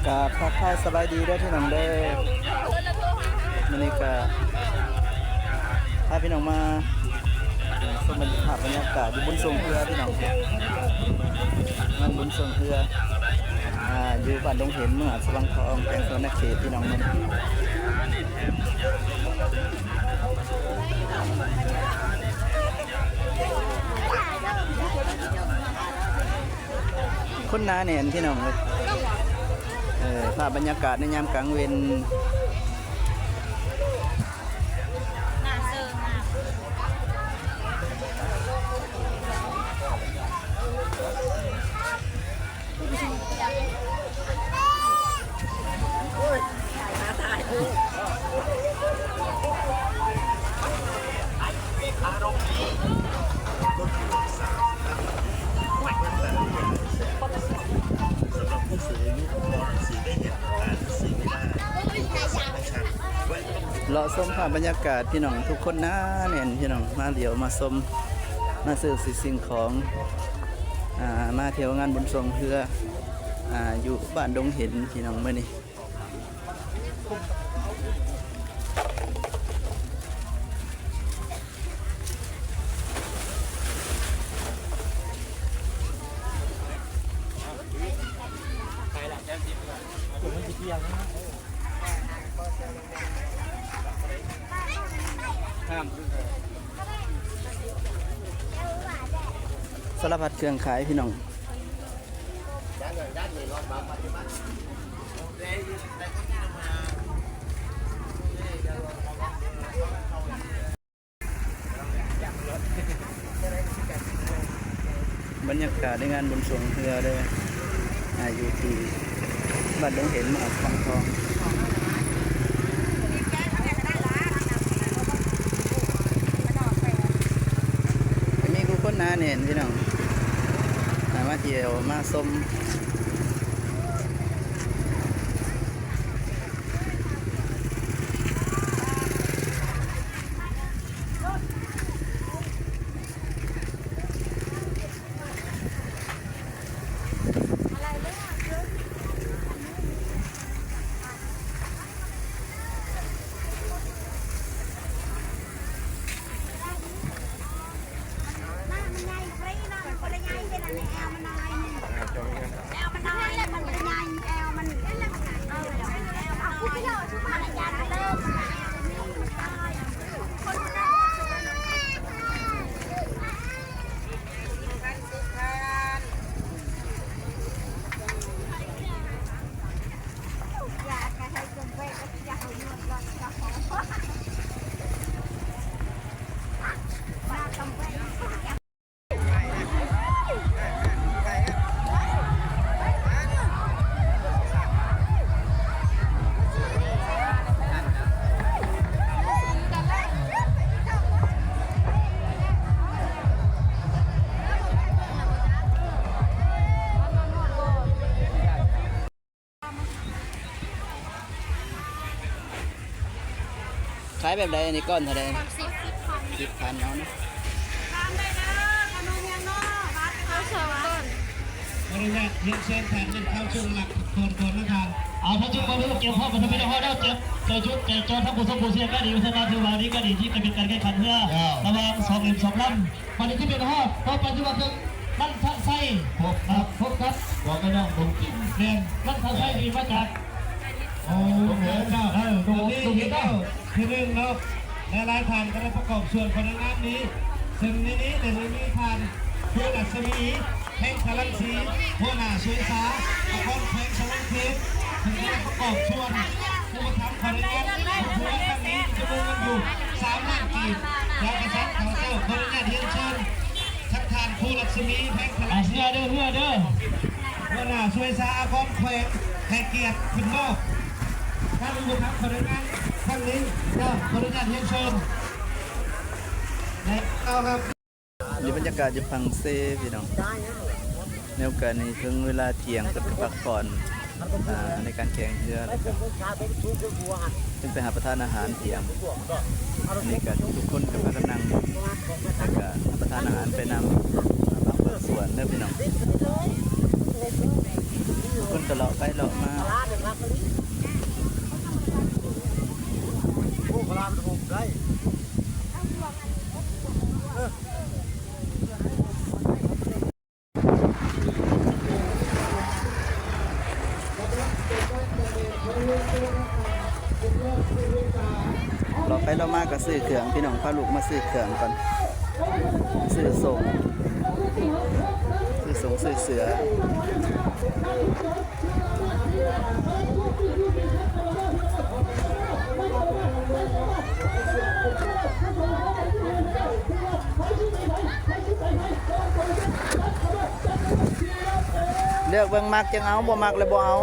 กับทักทายสบายดีด้วยพี่น้องเด้อมื้อนี้ก็พาพี่น้องมาชมบรรยากาศอยู่บนทรงเรือพี่น้องงานบนทรงเรืออยู่บ้านดงเห็นเมืองสว่างทองแขวงสวรรณเขตพี่น้องมันคนหนาแน่นพี่น้องเลยภาพบรรยากาศในยามกลางเวรเราชมภาพบรรยากาศพี่น้องทุกคนน่าแน่นพี่น้องมาเดี๋ยวมาชมมาซื้อสิ่งของมาเที่ยวงานบุญทรงเพื่ออยู่บ้านดงเห็นพี่น้องเมื่อนี้สารพัดเครื่องขายพี่น้องบรรยากาศในงานบุญสวงเรือเลยอยู่ที่บ้านดงเห็นมหาสารคามมีกูคนหนาแน่นพี่น้องมาเที่ยวมาชมขายแบบใดอันนี้ก้อนเท่าไร10,000เอานะบริเวณเรียนเชิญแทนเป็นเข้าช่วงหลักคนนะครับเอาถ้าจุดบอลลูกเกี่ยวข้องกับทำไมต้องได้เจ็บใจชุดใจจอทั้งผู้สมบูรณ์เสียก็ดีวิทยาถือว่านี้ก็ดีที่เป็นการแข่งขันเพื่อระหว่าง2 ลำวันนี้ที่เป็นห้อพอปัจจุบันคือนั่นทักไส้พบครับบอกกันน้องผมกินเรียนนั่นทักไส้ดีมาจากโอ้โหตรงนี้ก็คือหนึ่งเนาะหลายๆท่านก็ได้ประกอบส่วนของงานนี้ซึ่งในนี้แต่ในนี้ท่านผู้ดัชนีแห่งพลังสีหัวหน้าช่วยสาตะกอนแข่งสวัสดิ์เทพถึงได้ประกอบชวนผู้ทำขออนุญาตผู้ว่าครั้งนี้จะมุ่งกันอยู่3 ล้านกีบอยากกระชับขอเจ้าขออนุญาตเรียนเชิญทักทานผู้ลักษมีแห่งพลังสีเด้อหัวหน้าช่วยสาตะกอนแข่งให้เกียรติคุณโลกท่านผู้ทำขออนุญาตครั้งนี้จะขออนุญาตเรียนเชิญเอาครับอยู่บรรยากาศอยู่พังเซ่พี่น้องในโอกาสนี้ถึงเวลาเที่ยงก็พักผ่อนในการแข่งเรือซึ่งไปหาประทานอาหารเที่ยงนี่ก็ทุกคนก็พากันนั่งแล้วก็ประทานอาหารไปนำบางส่วนเด้อพี่น้องคนก็เลาะไปเลาะมา รักเลยโอ้พลามถูกได้เราไปเรามาก็ซื้อเครื่องพี่น้องพาลูกมาซื้อเครื่องก่อนซื้อส่งซื้อเสือเลือกเบิ่งมักจังเอาบ่มักเลยบ่เอา